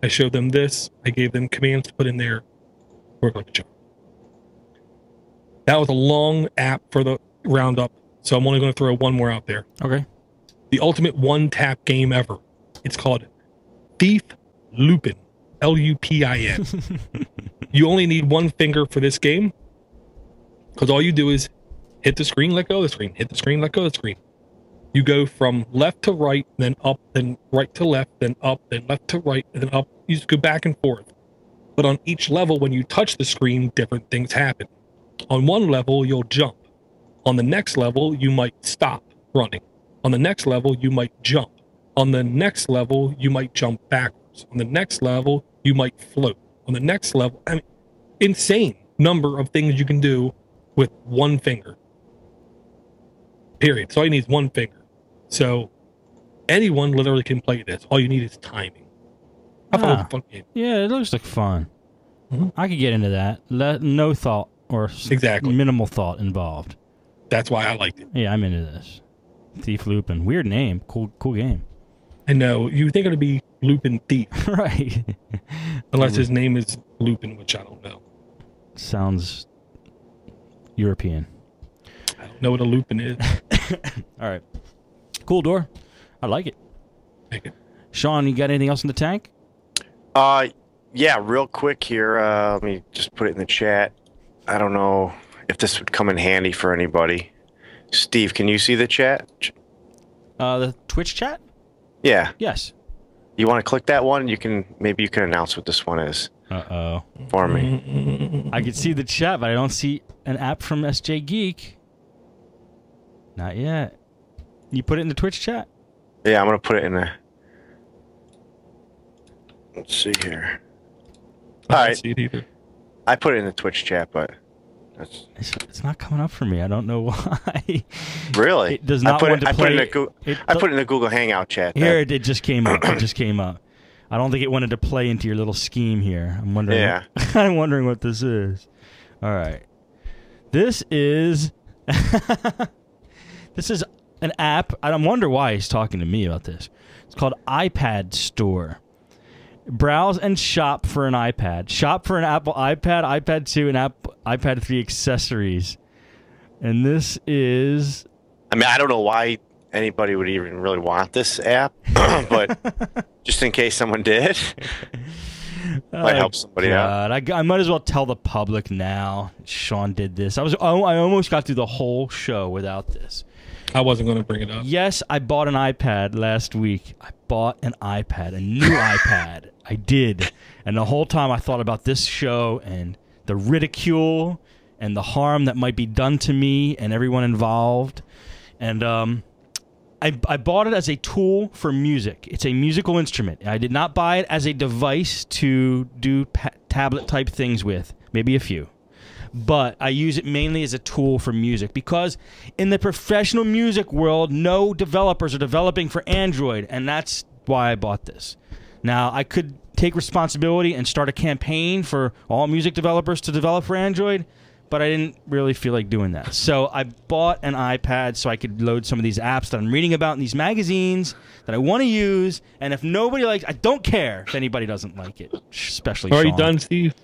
I showed them this. I gave them commands to put in there. We're going to jump. That was a long app for the roundup, so I'm only going to throw one more out there. Okay. The ultimate one-tap game ever. It's called Thief Lupin. Lupin. You only need one finger for this game, because all you do is hit the screen, let go of the screen, hit the screen, let go of the screen. You go from left to right, then up, then right to left, then up, then left to right, and then up. You just go back and forth. But on each level, when you touch the screen, different things happen. On one level, you'll jump. On the next level, you might stop running. On the next level, you might jump. On the next level, you might jump backwards. On the next level, you might float. On the next level, I mean, insane number of things you can do with one finger. Period. So all you need is one finger. So anyone literally can play this. All you need is timing. I thought it was a fun game. Yeah, it looks like fun. Mm-hmm. I could get into that. No thought or minimal thought involved. That's why I liked it. Yeah, I'm into this. Thief Lupin. Weird name. Cool game. I know. You think it would be Lupin Thief. Right. Unless his name is Lupin, which I don't know. Sounds European. I don't know what a Lupin is. All right. Cool door. I like it. Thank you. Sean, you got anything else in the tank? Yeah, real quick here. Let me just put it in the chat. I don't know if this would come in handy for anybody. Steve, can you see the chat? The Twitch chat? Yeah. Yes. You want to click that one? Maybe you can announce what this one is. Uh-oh. For me. I can see the chat, but I don't see an app from SJ Geek. Not yet. You put it in the Twitch chat? Yeah, I'm going to put it in the... Let's see here. All right. See it either. I put it in the Twitch chat, but... It's not coming up for me. I don't know why. Really? It does not want to play. I put it in the Google Hangout chat. Here, it just came up. It just came up. I don't think it wanted to play into your little scheme here. I'm wondering. Yeah. I'm wondering what this is. All right. This is... This is an app. I wonder why he's talking to me about this. It's called iPad Store. Browse and shop for an iPad. Shop for an Apple iPad, iPad 2, and iPad 3 accessories. And this is... I mean, I don't know why anybody would even really want this app, but just in case someone did, might help somebody out. I might as well tell the public now. Sean did this. I almost got through the whole show without this. I wasn't going to bring it up. Yes, I bought an iPad last week. I bought an iPad, a new iPad. I did. And the whole time I thought about this show and the ridicule and the harm that might be done to me and everyone involved. And I bought it as a tool for music. It's a musical instrument. I did not buy it as a device to do tablet-type things with. Maybe a few. But I use it mainly as a tool for music because in the professional music world, no developers are developing for Android, and that's why I bought this. Now, I could take responsibility and start a campaign for all music developers to develop for Android, but I didn't really feel like doing that. So I bought an iPad so I could load some of these apps that I'm reading about in these magazines that I want to use, and if nobody likes I don't care if anybody doesn't like it, especially Sean. Are you done, Steve?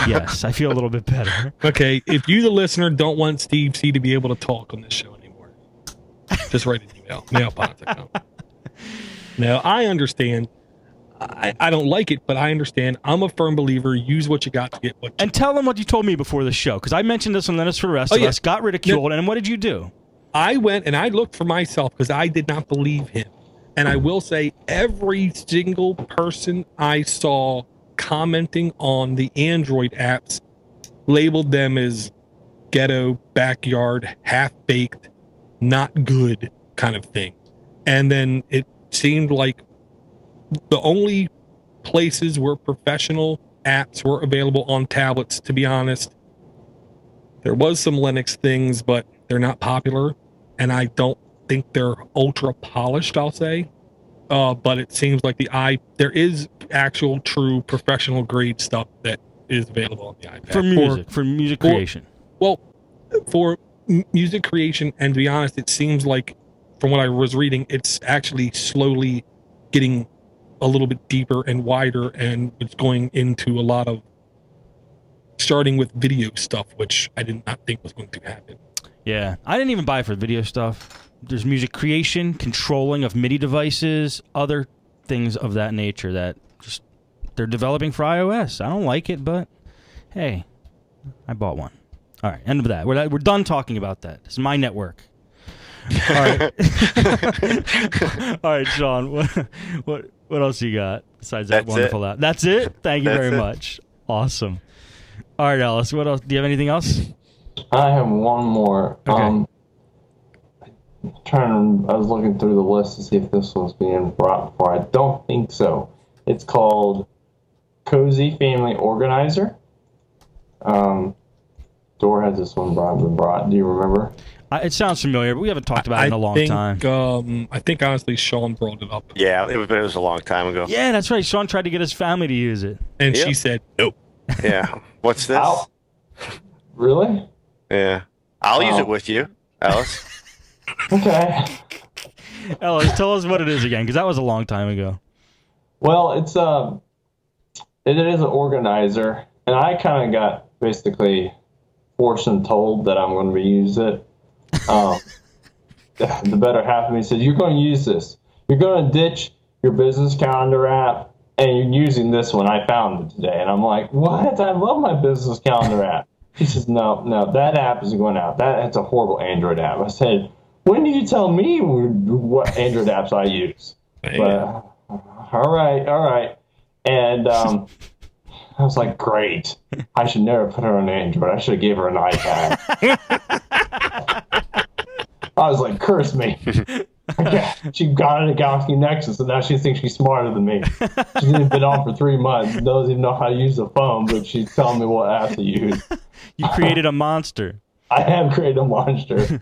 Yes, I feel a little bit better. Okay, if you, the listener, don't want Steve C to be able to talk on this show anymore, just write an email. Mailbox.com. Now, I understand. I don't like it, but I understand. I'm a firm believer. Use what you got to get what you And tell them what you told me before the show, because I mentioned this on Lennox for the Rest of Us, got ridiculed, and what did you do? I went and I looked for myself because I did not believe him. And I will say every single person I saw commenting on the Android apps labeled them as ghetto, backyard, half-baked, not good kind of thing. And then it seemed like the only places where professional apps were available on tablets, to be honest, there was some Linux things, but they're not popular. And I don't think they're ultra polished, I'll say. But it seems like there is actual true professional grade stuff that is available on the iPad. For music creation. For music creation, and to be honest, it seems like, from what I was reading, it's actually slowly getting a little bit deeper and wider, and it's going into a lot of starting with video stuff, which I did not think was going to happen. Yeah, I didn't even buy it for video stuff. There's music creation, controlling of MIDI devices, other things of that nature that just they're developing for iOS. I don't like it, but hey, I bought one. All right, end of that. We're done talking about that. It's my network. All right, all right, Sean. What else you got besides that wonderful app? That's it. Thank you very much. Awesome. All right, Ellis. What else? Do you have anything else? I have one more. Okay. I was looking through the list to see if this was being brought before. I don't think so. It's called Cozy Family Organizer. Door has this one been brought. Do you remember? It sounds familiar, but we haven't talked about it in a long time. I think honestly Sean brought it up. Yeah, it was a long time ago. Yeah, that's right. Sean tried to get his family to use it. And she said, nope. Yeah. What's this? Really? Yeah. I'll use it with you, Alice. Okay. Ellis, tell us what it is again, because that was a long time ago. Well, it is an organizer, and I kind of got basically forced and told that I'm going to use it. The better half of me said, "You're going to use this. You're going to ditch your business calendar app, and you're using this one. I found it today." And I'm like, "What? I love my business calendar app." He says, "No, that app is going out. That's a horrible Android app." I said, "When did you tell me what Android apps I use?" But, all right. And I was like, great. I should never put her on Android. I should have gave her an iPad. I was like, curse me. She got a Galaxy Nexus, and now she thinks she's smarter than me. She's been on for 3 months, doesn't even know how to use the phone, but she's telling me what app to use. You created a monster. I have created a monster.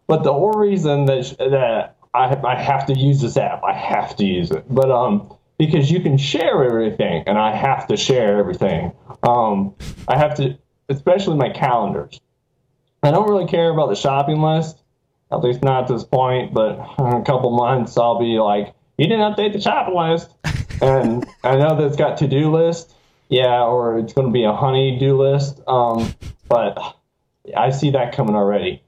But the whole reason that I have to use this app, I have to use it. But because you can share everything, and I have to share everything. I have to, especially my calendars. I don't really care about the shopping list, at least not at this point, but in a couple months I'll be like, you didn't update the shopping list. And I know that it's got to-do list, or it's going to be a honey-do list, but I see that coming already.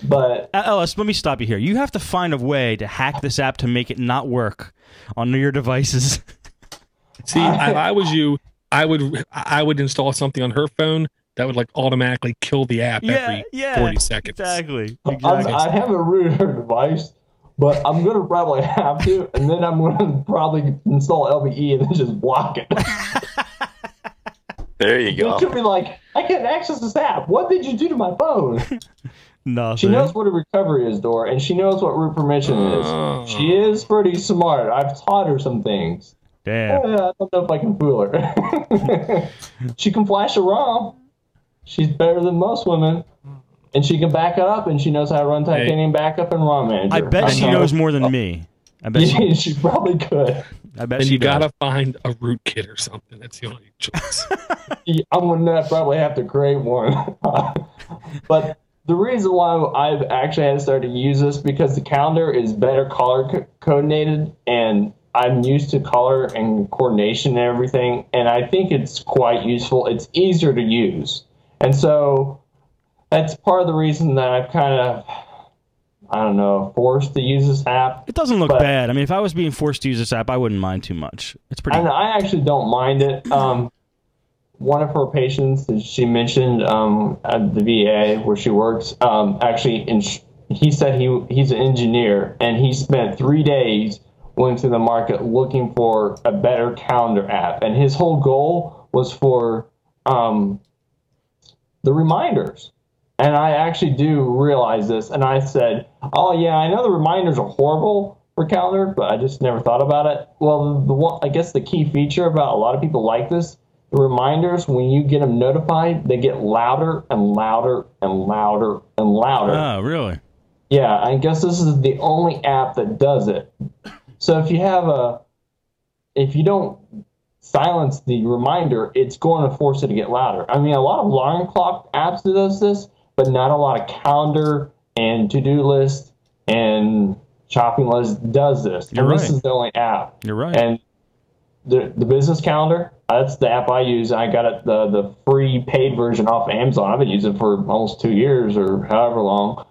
But Ellis, let me stop you here. You have to find a way to hack this app to make it not work on your devices. See, if I was you, I would install something on her phone that would like automatically kill the app every 40 seconds. Exactly. I haven't rooted her device, but I'm going to probably have to, and then I'm going to probably install LBE and then just block it. There you go. It could be like, I can't access this app. What did you do to my phone? Nothing. She knows what a recovery is, Dora, and she knows what root permission is. She is pretty smart. I've taught her some things. Damn. I don't know if I can fool her. She can flash a ROM. She's better than most women. And she can back up, and she knows how to run Titanium Backup and ROM Manager. I bet she knows more than me. I bet she probably could. I bet and she you does. gotta find a rootkit or something. That's the only choice. I'm gonna probably have to create one. But the reason why I've actually had to start to use this because the calendar is better color coordinated, and I'm used to color and coordination and everything, and I think it's quite useful. It's easier to use, and so that's part of the reason that I've kind of, I don't know, forced to use this app. It doesn't look bad. I mean, if I was being forced to use this app, I wouldn't mind too much. It's pretty. I actually don't mind it. One of her patients that she mentioned at the VA where she works, he said he's an engineer, and he spent 3 days went to the market looking for a better calendar app, and his whole goal was for the reminders. And I actually do realize this, and I said, "Oh yeah, I know the reminders are horrible for calendar, but I just never thought about it." Well, I guess the key feature about a lot of people like this. The reminders, when you get them notified, they get louder and louder and louder and louder. Oh, really? Yeah, I guess this is the only app that does it. So if you don't silence the reminder, it's going to force it to get louder. I mean, a lot of alarm clock apps does this, but not a lot of calendar and to-do list and shopping list does this. You're And right. this is the only app. You're right. And the business calendar, that's the app I use. I got it the free paid version off Amazon. I've been using it for almost 2 years or however long.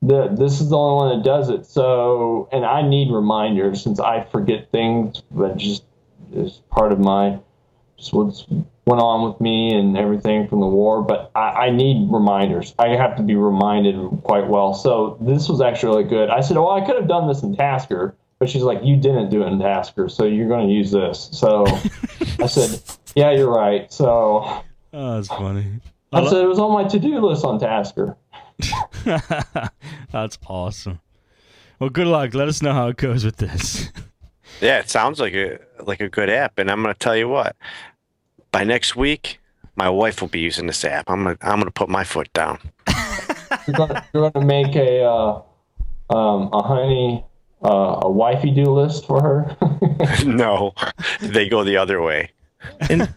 This is the only one that does it. So, and I need reminders since I forget things, but just is part of my just what's went on with me and everything from the war. But I need reminders. I have to be reminded quite well. So this was actually really good. I said, "Oh, I could have done this in Tasker," but she's like, "You didn't do it in Tasker, so you're going to use this." So I said, "Yeah, you're right." So Oh, that's funny. I said it was on my to-do list on Tasker. That's awesome. Well, good luck. Let us know how it goes with this. Yeah, it sounds like a good app, and I'm going to tell you what. By next week, my wife will be using this app. I'm gonna put my foot down. You're going to make a wifey do list for her. No, they go the other way. And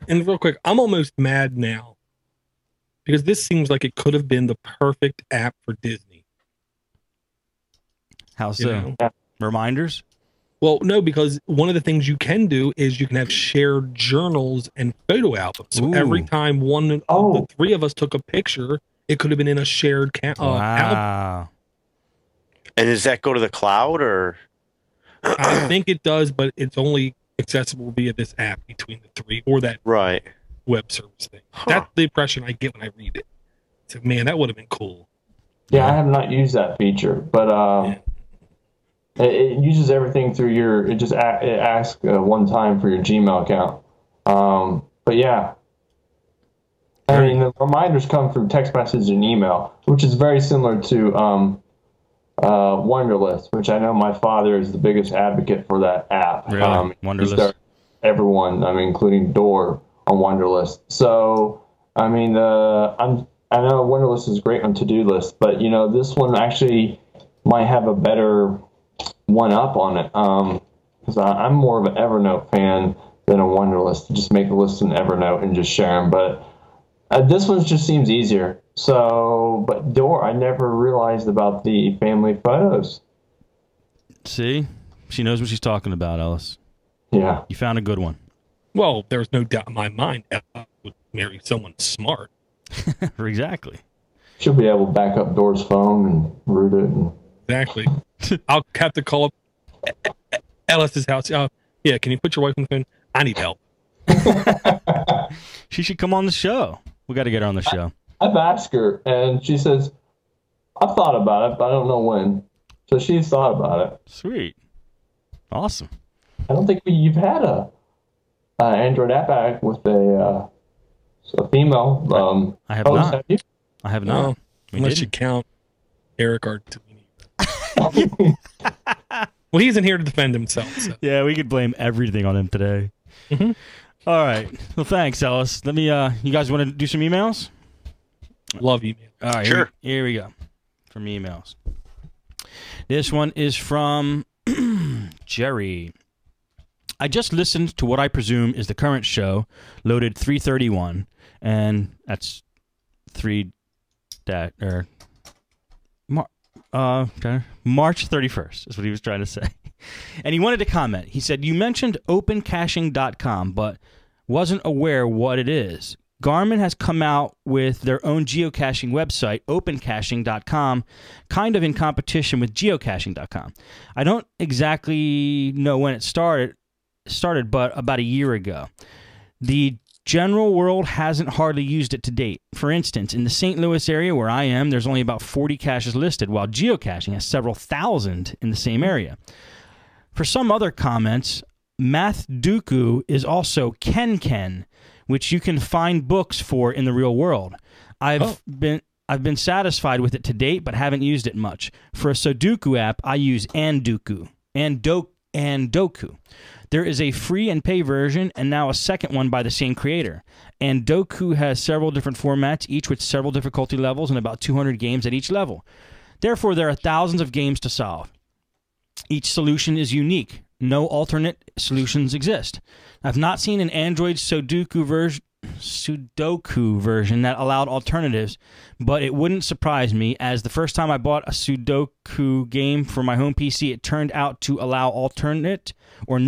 real quick, I'm almost mad now because this seems like it could have been the perfect app for Disney. How You so? know? Reminders? Well, no, because one of the things you can do is you can have shared journals and photo albums. So Ooh. every time the three of us took a picture, it could have been in a shared album. Wow. And does that go to the cloud or? I think it does, but it's only accessible via this app between the three or that Right. web service thing. Huh. That's the impression I get when I read it. So, man, that would have been cool. Yeah, I have not used that feature, but it uses everything through it asks one time for your Gmail account. But yeah, I mean, the reminders come through text message and email, which is very similar to Wunderlist, which I know my father is the biggest advocate for that app. Really? Wunderlist? Everyone, including Door, on Wunderlist. So, I mean, I know Wunderlist is great on to-do lists, but this one actually might have a better one-up on it. Because I'm more of an Evernote fan than a Wunderlist. Just make a list in Evernote and just share them. But this one just seems easier. So, but Door, I never realized about the family photos. See? She knows what she's talking about, Ellis. Yeah. You found a good one. Well, there's no doubt in my mind Ella would marry someone smart. Exactly. She'll be able to back up Door's phone and root it. And Exactly. I'll have to call up Ellis's house. Yeah, can you put your wife on the phone? I need help. She should come on the show. We got to get her on the show. I've asked her, and she says, I've thought about it, but I don't know when. So she's thought about it. Sweet. Awesome. I don't think you've had a Android app with a female. I have host, not. have you? I have No, not. We unless you didn't. count Eric Artini. Well, he isn't here to defend himself. So. Yeah, we could blame everything on him today. Mm-hmm. All right. Well, thanks, Ellis. Let me. You guys want to do some emails? Love you, man. All right. Sure. Here we go. From emails. This one is from Jerry. I just listened to what I presume is the current show, loaded 331, and that's March 31st is what he was trying to say. And he wanted to comment. He said, you mentioned opencaching.com, but wasn't aware what it is. Garmin has come out with their own geocaching website, opencaching.com, kind of in competition with geocaching.com. I don't exactly know when it started, but about a year ago. The general world hasn't hardly used it to date. For instance, in the St. Louis area where I am, there's only about 40 caches listed, while geocaching has several thousand in the same area. For some other comments, Mathduku is also Ken, which you can find books for in the real world. I've been satisfied with it to date, but haven't used it much. For a Sudoku app, I use Andoku. There is a free and pay version, and now a second one by the same creator. Andoku has several different formats, each with several difficulty levels and about 200 games at each level. Therefore, there are thousands of games to solve. Each solution is unique. No alternate solutions exist. I've not seen an Android Sudoku Sudoku version that allowed alternatives, but it wouldn't surprise me, as the first time I bought a Sudoku game for my home PC, it turned out to allow alternate or